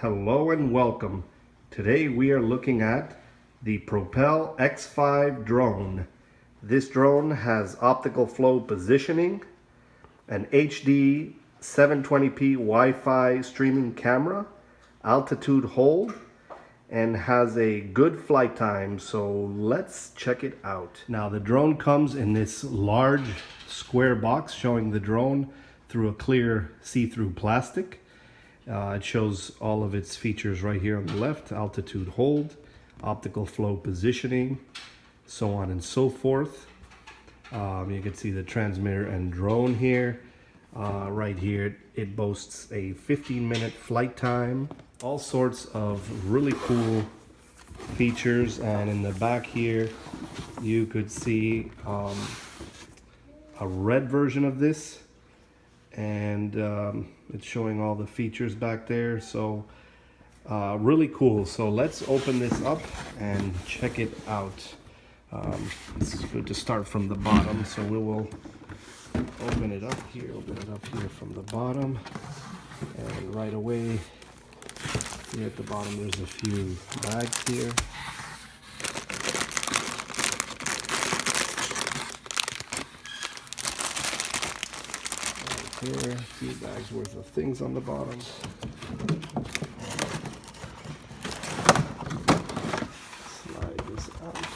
Hello and welcome. Today we are looking at the Propel X5 drone. This drone has optical flow positioning, an HD 720p Wi-Fi streaming camera, altitude hold, and has a good flight time, so let's check it out. Now the drone comes in this large square box showing the drone through a clear see-through plastic. It shows all of its features right here on the left: altitude hold, optical flow positioning, so on and so forth. You can see the transmitter and drone here. Right here it boasts a 15-minute flight time, all sorts of really cool features, and in the back here you could see a red version of this, and it's showing all the features back there, so really cool. So let's open this up and check it out. This is good to start from the bottom, so we will open it up here from the bottom, and right away here at the bottom there's a few bags here. Here, a few bags worth of things on the bottom. Slide this out.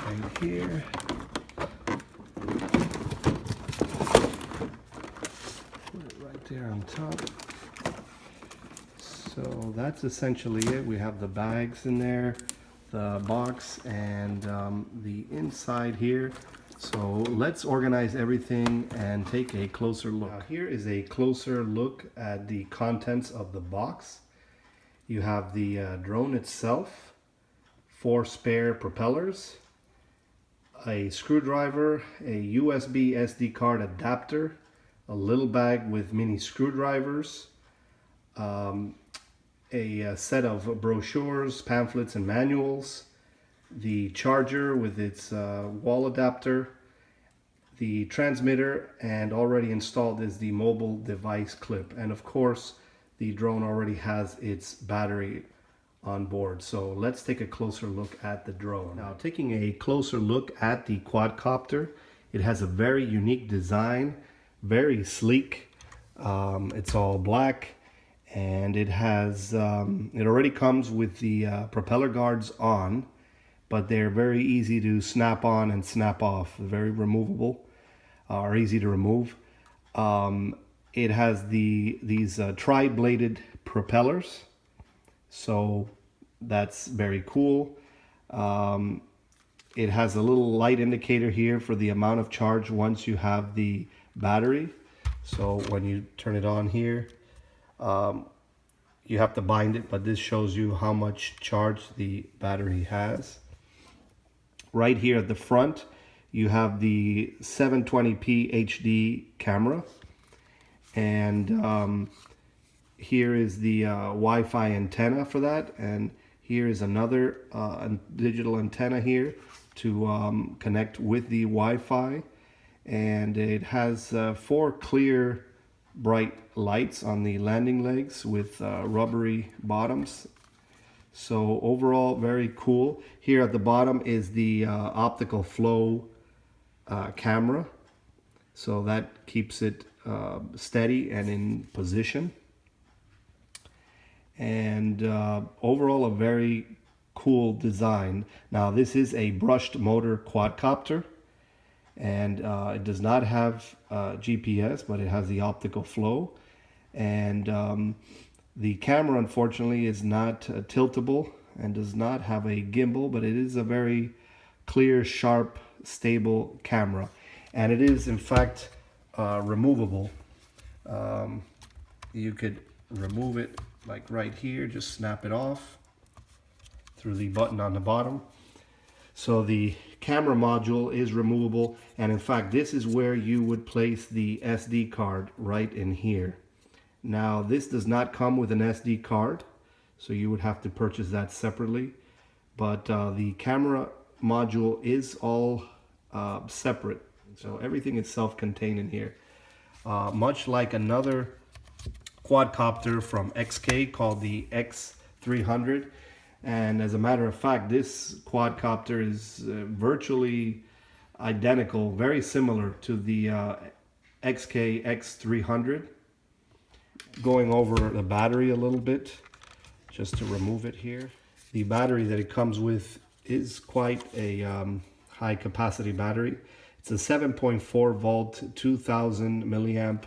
And here, put it right there on top. So that's essentially it. We have the bags in there, the box, and the inside here. So let's organize everything and take a closer look. Now, here is a closer look at the contents of the box. You have the drone itself, 4 spare propellers, a screwdriver, a USB SD card adapter, a little bag with mini screwdrivers, a set of brochures, pamphlets, and manuals, the charger with its wall adapter, the transmitter, and already installed is the mobile device clip. And of course, the drone already has its battery on board. So let's take a closer look at the drone. Now, taking a closer look at the quadcopter, it has a very unique design, very sleek. It's all black, and it has it already comes with the propeller guards on, but they're very easy to snap on and snap off, very removable, or easy to remove. It has these tri-bladed propellers, so that's very cool. It has a little light indicator here for the amount of charge once you have the battery. So when you turn it on here, you have to bind it, but this shows you how much charge the battery has. Right here at the front, you have the 720p HD camera, and here is the Wi-Fi antenna for that, and here is another digital antenna here to connect with the Wi-Fi, and it has 4 clear bright lights on the landing legs with rubbery bottoms. So overall, very cool. Here at the bottom is the optical flow camera. So that keeps it steady and in position. And overall, a very cool design. Now, this is a brushed motor quadcopter, and it does not have GPS, but it has the optical flow. And the camera, unfortunately, is not tiltable and does not have a gimbal, but it is a very clear, sharp, stable camera. And it is, in fact, removable. You could remove it like right here, just snap it off through the button on the bottom. So the camera module is removable, and in fact, this is where you would place the SD card, right in here. Now, this does not come with an SD card, so you would have to purchase that separately. But the camera module is all separate, so everything is self-contained in here. Much like another quadcopter from XK called the X300. And as a matter of fact, this quadcopter is virtually identical, very similar to the XK X300. Going over the battery a little bit, just to remove it here. The battery that it comes with is quite a high capacity battery. It's a 7.4 volt, 2000 milliamp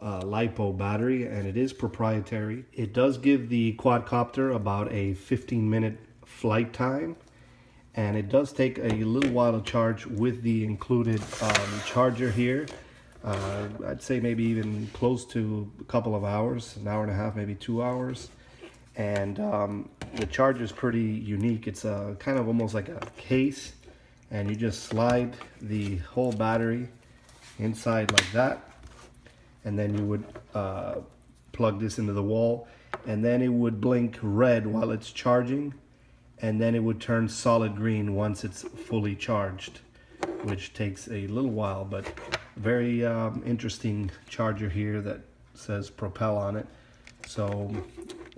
LiPo battery, and it is proprietary. It does give the quadcopter about a 15-minute flight time, and it does take a little while to charge with the included charger here. I'd say maybe even close to a couple of hours, an hour and a half, maybe 2 hours. And the charger is pretty unique. It's a kind of almost like a case, and you just slide the whole battery inside like that, and then you would plug this into the wall, and then it would blink red while it's charging, and then it would turn solid green once it's fully charged, which takes a little while, but very interesting charger here that says Propel on it. So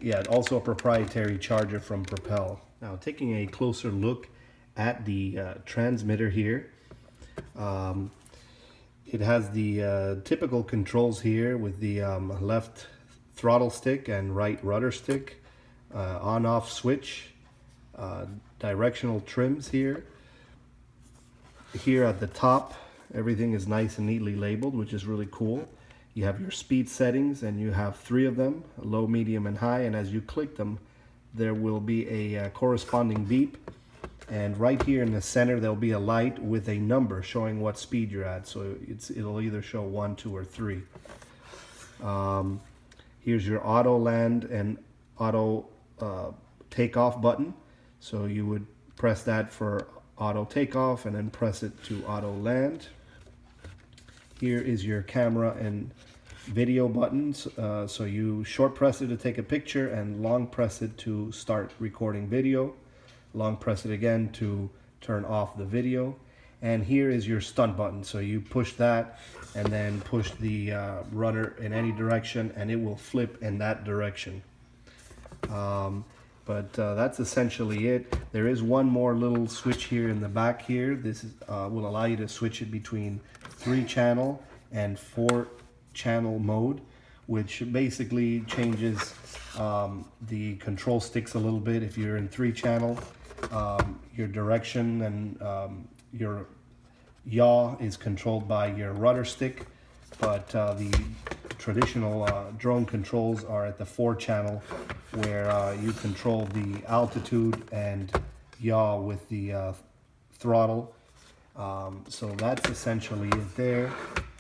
yeah, also a proprietary charger from Propel. Now taking a closer look at the transmitter here, it has the typical controls here with the left throttle stick and right rudder stick, on-off switch, directional trims here. Here at the top, everything is nice and neatly labeled, which is really cool. You have your speed settings, and you have 3 of them, low, medium, and high, and as you click them, there will be a corresponding beep. And right here in the center, there'll be a light with a number showing what speed you're at. So it'll either show 1, 2, or 3. Here's your auto land and auto takeoff button. So you would press that for auto takeoff and then press it to auto land. Here is your camera and video buttons. So you short press it to take a picture and long press it to start recording video. Long press it again to turn off the video. And here is your stunt button. So you push that and then push the rudder in any direction, and it will flip in that direction. But that's essentially it. There is one more little switch here in the back here. This is, will allow you to switch it between 3-channel and 4-channel mode, which basically changes the control sticks a little bit. If you're in 3-channel, your direction and your yaw is controlled by your rudder stick, but the traditional drone controls are at the 4-channel, where you control the altitude and yaw with the throttle. So that's essentially it there.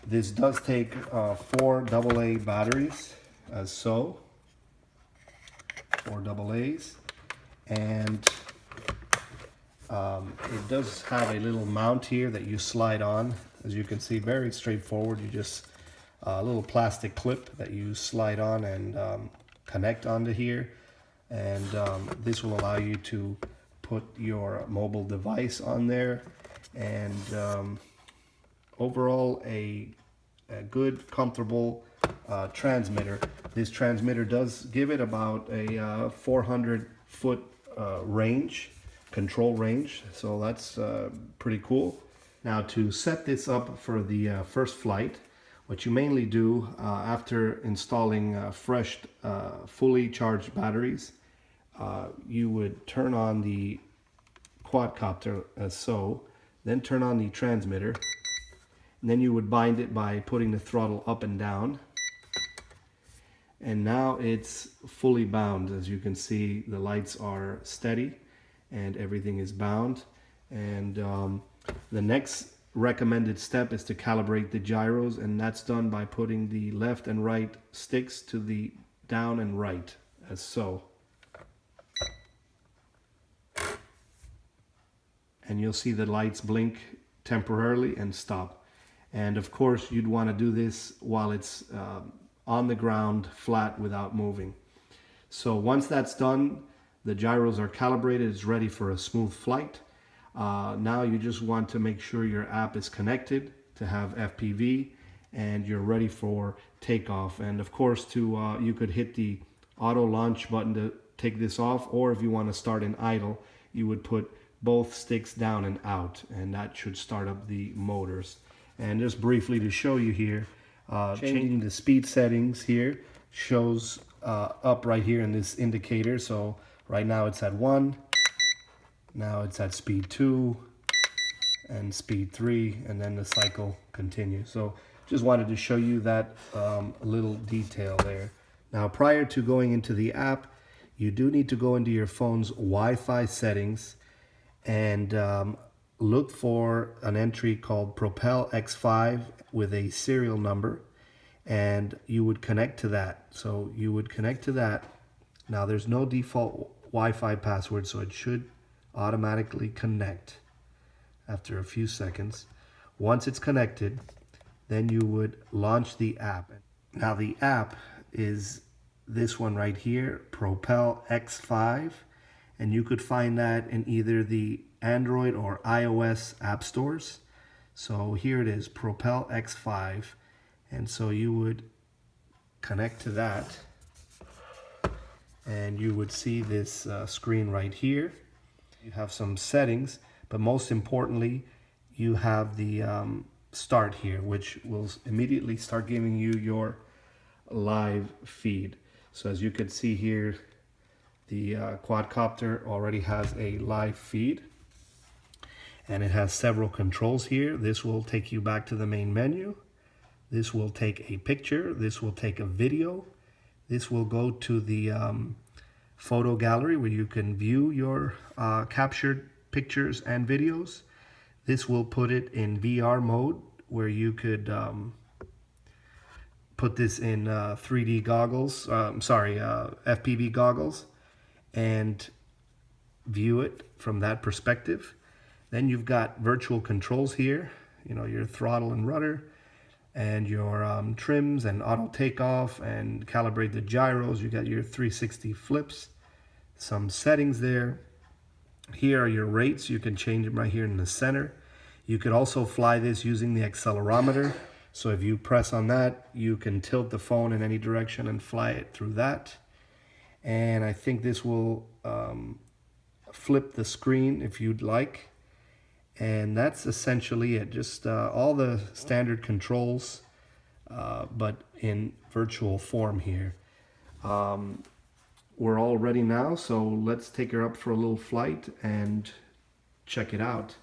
This does take 4 AA batteries, as so, 4 AA's, and it does have a little mount here that you slide on. As you can see, very straightforward. You just a little plastic clip that you slide on and connect onto here, and this will allow you to put your mobile device on there. And overall, a good, comfortable transmitter. This transmitter does give it about a 400-foot range, control range, so that's pretty cool. Now, to set this up for the first flight, what you mainly do after installing fresh, fully charged batteries, you would turn on the quadcopter as so, then turn on the transmitter, and then you would bind it by putting the throttle up and down. And now it's fully bound. As you can see, the lights are steady and everything is bound. And the next recommended step is to calibrate the gyros, and that's done by putting the left and right sticks to the down and right, as so. And you'll see the lights blink temporarily and stop. And of course, you'd want to do this while it's on the ground flat without moving. So once that's done, the gyros are calibrated, it's ready for a smooth flight. Now you just want to make sure your app is connected to have FPV, and you're ready for takeoff. And of course, you could hit the auto launch button to take this off, or if you want to start in idle, you would put both sticks down and out, and that should start up the motors. And just briefly to show you here, changing the speed settings here shows up right here in this indicator. So right now it's at 1, now it's at speed 2 and speed 3, and then the cycle continues. So just wanted to show you that little detail there. Now, prior to going into the app, you do need to go into your phone's Wi-Fi settings and look for an entry called Propel X5 with a serial number, and you would connect to that. So you would connect to that. Now, there's no default Wi-Fi password, so it should automatically connect after a few seconds. Once it's connected, then you would launch the app. Now, the app is this one right here, Propel X5, and you could find that in either the Android or iOS app stores. So here it is, Propel X5, and so you would connect to that, and you would see this screen right here. You have some settings, but most importantly, you have the start here, which will immediately start giving you your live feed. So as you can see here, the quadcopter already has a live feed, and it has several controls here. This will take you back to the main menu. This will take a picture. This will take a video. This will go to the photo gallery where you can view your captured pictures and videos. This will put it in VR mode where you could put this in 3D goggles, FPV goggles, and view it from that perspective. Then you've got virtual controls here, you know, your throttle and rudder, and your trims and auto takeoff, and calibrate the gyros. You got your 360 flips, some settings there. Here are your rates. You can change them right here in the center. You could also fly this using the accelerometer. So if you press on that, you can tilt the phone in any direction and fly it through that. And I think this will flip the screen if you'd like. And that's essentially it. Just all the standard controls, but in virtual form here. We're all ready now, so let's take her up for a little flight and check it out.